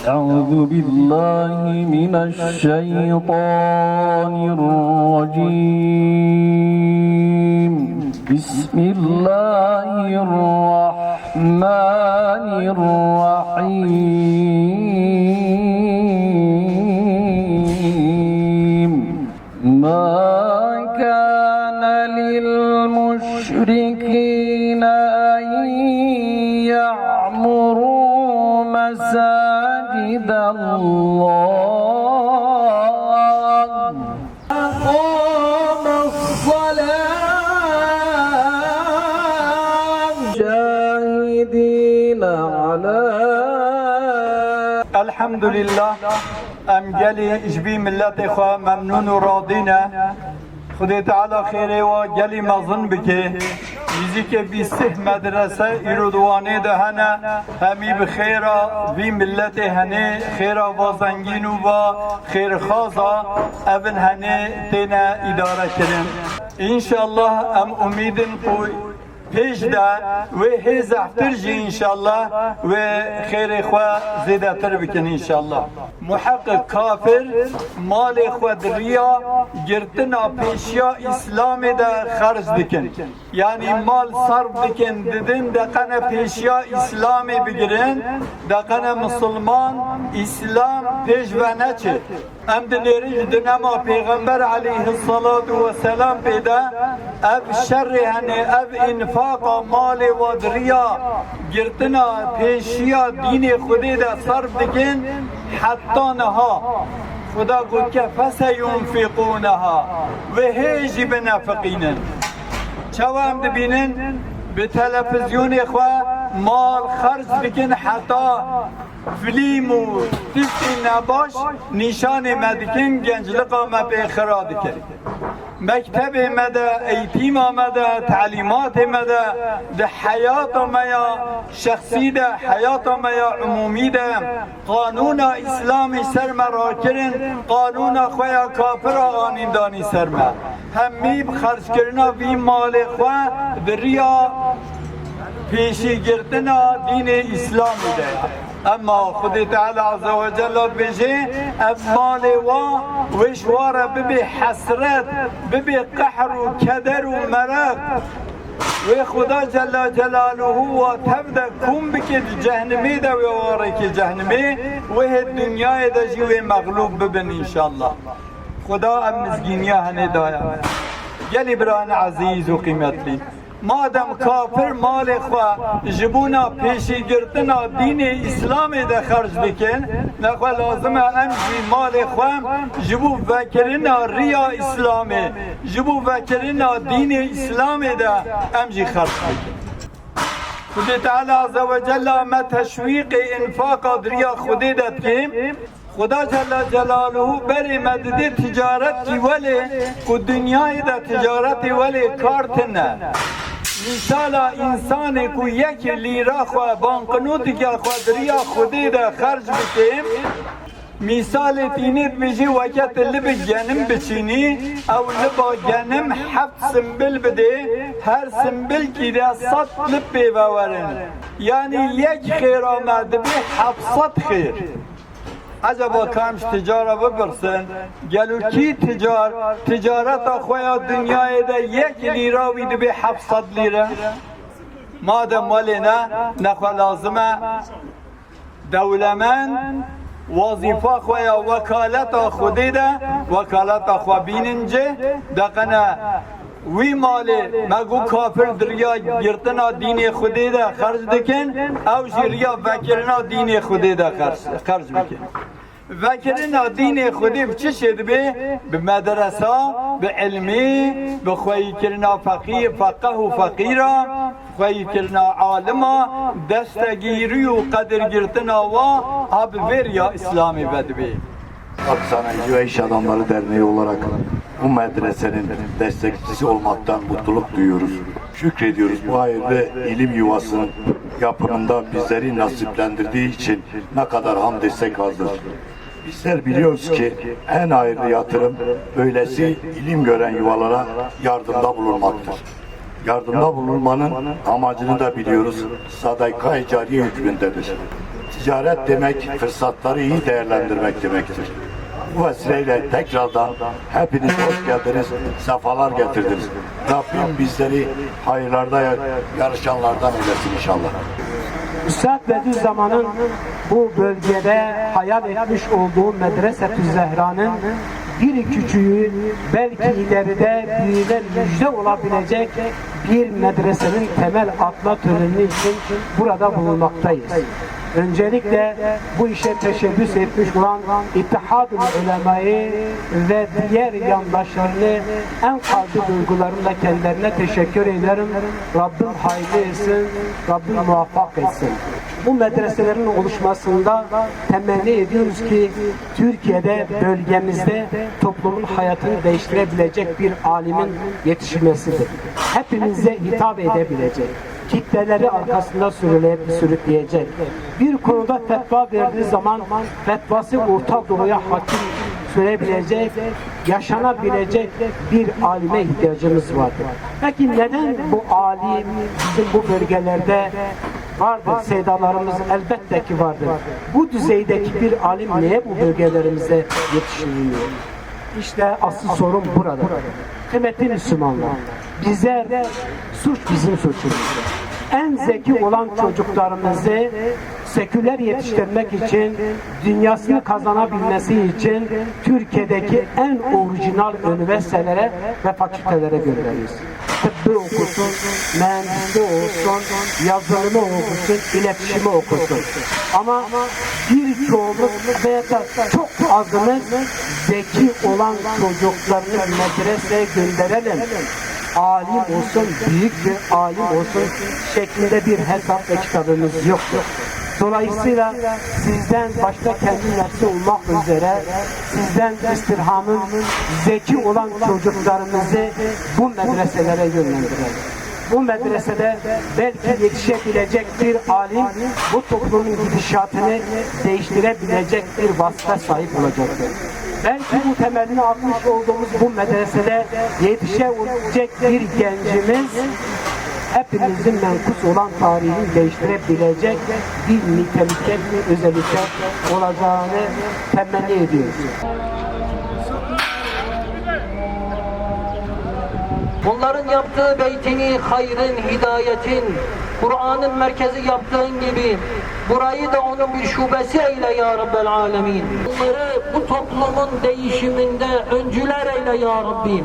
أعوذ بالله من الشيطان الرجيم بسم الله الرحمن الرحيم ما كان للمشركين أن يعمروا مساجد الله أقام الصلاة شاهدين على الحمد لله ام گلی اجبی ملت خواه ممنون و رادینه خدا تعالی خیره و گلی مظن بکه چیزی که 20 مدرسه ایرودوانه ده هنه همی بخیره وی ملت هنه خیره و زنگین و خیرخوازا اون هنه تینه اداره کرن انشالله ام امیدن قوی پیش ده و هیز افتر جی انشالله و خیر خواه زیده تر بکن انشالله محقق کافر مال خود ریا گرتنا پیشیا اسلام ده خرج دکن یعنی مال صرف دکن ددن دقن پیشیا اسلامی بگیرن دقن مسلمان اسلام پیش و نچه ام دنیریج دنما پیغمبر علیه الصلاة والسلام پیدا اب شر هنه اب انفاق مال و دریا گرتنا پیشیا دین خودی ده صرف دکن حتی نها خدا گفت که فسینفقونها و هیچی بنفقینن چوا هم دبینن به تلفزیون خواه مال خرج بکن حتی فیلم و تیستی نباش نشان مدکن گنجلق آمد خراد کرد مکتب مده ایتیم آمده تعلیمات مده ده حیات میا شخصی ده حیات میا عمومی ده قانون اسلامی سر مرا کرن قانون خواه کافر آنین دانی سر ما همی خرج کرنا وی مال خواه دریا پیشی گرتنا دین اسلام ده اما خدا تعالی عز و جل بجه مال و وشوار ببی حسرت ببی قحر و کدر و مرق و خدا جل جلاله و تبدا کم بکد جهنمی ده و واره که جهنمی و دنیای ده جیو مغلوب ببن انشاءالله خدا ام مزگینی هنه دایا گلی بران عزیز و قیمتلی مادم کافر مال خواه جبونا پیشی گرتنا دین اسلام ده خرج بکن نخواه لازمه امجی مال خواه جبو وکرنا ریا اسلامه جبو وکرنا دین اسلام ده امجی خرج بکن خدا تعالی عز و جل ما تشویق انفاق دریا خودی داد که خدا جل جلاله بر مدد تجارت کی ولی کو دنیای ده تجارت ولی کارت نه مثال انسان کو یک لیرا خو بانکنوت که خو دریا خودی ده خرج بکیم مثال تینید بجی وقت لب جنم بچینی او لبا جنم 7 سنبل بده هر سنبل کی ده 100 لب بیورن یعنی یک خیر آمد به 700 خیر عجبا کامش تجارت ببرسن گلو کی تجارت خویا دنیای ده یک لیرا وید به 700 لیره مادم ولی نه لازمه دولمن وظیفه خویا وکالت خودی ده وکالت خو بیننجه دقنه وی مال مگو کافر دریا گرتنا دین خودی ده خرج دکن او جریا وکرنا دین خودی ده خرج بکن وكرنا دين خودی بچشد به مدرسه به علمی به خوی کرنا فقه و فقیرا خوی کرنا عالما دستگیری و قدر گرتنا و اب وریا اسلامی بدبی. Ak Sanayici ve İş Adamları Derneği olarak bu medresenin destekçisi olmaktan mutluluk duyuyoruz. Şükrediyoruz bu hayırlı ilim yuvasının yapımında bizleri nasiplendirdiği için ne kadar hamd etsek azdır. Bizler biliyoruz ki en hayırlı yatırım böylesi ilim gören yuvalara yardımda bulunmaktır. Yardımda bulunmanın amacını da biliyoruz. Sadaka-i cariye hükmündedir. Ticaret demek fırsatları iyi değerlendirmek demektir. Bu vesileyle tekrardan hepiniz hoş geldiniz, sefalar getirdiniz. Rabbim bizleri hayırlarda yarışanlardan eylesin inşallah. Üstad Bediüzzaman'ın bu bölgede hayal etmiş olduğu Medrese-tü Zehra'nın bir küçüğü belki ileride birine müjde olabilecek bir medresenin temel atma töreni için burada bulunmaktayız. Öncelikle bu işe teşebbüs etmiş olan İttihad-ı Ulema'yı ve diğer yandaşlarını en kalbi duygularımla kendilerine teşekkür ederim. Rabbim hayırlı etsin, Rabbim muvaffak etsin. Bu medreselerin oluşmasında temenni ediyoruz ki Türkiye'de, bölgemizde toplumun hayatını değiştirebilecek bir alimin yetişmesidir. Hepimize hitap edebilecek, kitleleri arkasında sürükleyecek. Bir konuda fetva verdiği zaman fetvası Orta Doğu'ya hakim sürebilecek, yaşanabilecek bir alime ihtiyacımız vardır. Peki neden bu alim bizim bu bölgelerde vardır? Sevdalarımız elbette ki vardır. Bu düzeydeki bir alim niye bu bölgelerimizde yetişmiyor? İşte asıl sorun burada. Kıymetli Müslümanlar, bizler suç bizim suçumuzdur. En zeki olan çocuklarımızı seküler yetiştirmek için, dünyasını kazanabilmesi için Türkiye'deki en orijinal üniversitelere ve fakültelere gönderiyoruz. Tıbbı okusun, mühendisliği olsun, yazılımı okusun, iletişimi okusun. Ama bir çoğunluk veya da çok azımız zeki olan çocuklarını medreseye gönderelim. Alim olsun, büyük bir alim olsun şeklinde bir hesap ve kitabımız yoktur. Dolayısıyla sizden başta kendi nefsi olmak üzere sizden istirhamın zeki olan çocuklarımızı bu medreselere yönlendirelim. Bu medresede belki yetişebilecek bir alim bu toplumun gidişatını değiştirebilecek bir vasıta sahip olacaktır. Belki bu temelini atmış olduğumuz bu medresede yetişebilecek bir gencimiz hepimizin menkus olan tarihini değiştirebilecek bir nitelikte, bir özellikle olacağını temenni ediyoruz. Bunların yaptığı beytini, hayrın, hidayetin, Kur'an'ın merkezi yaptığın gibi burayı da onun bir şubesi eyle ya Rabbel Alemin. Bunları bu toplumun değişiminde öncüler eyle ya Rabbim.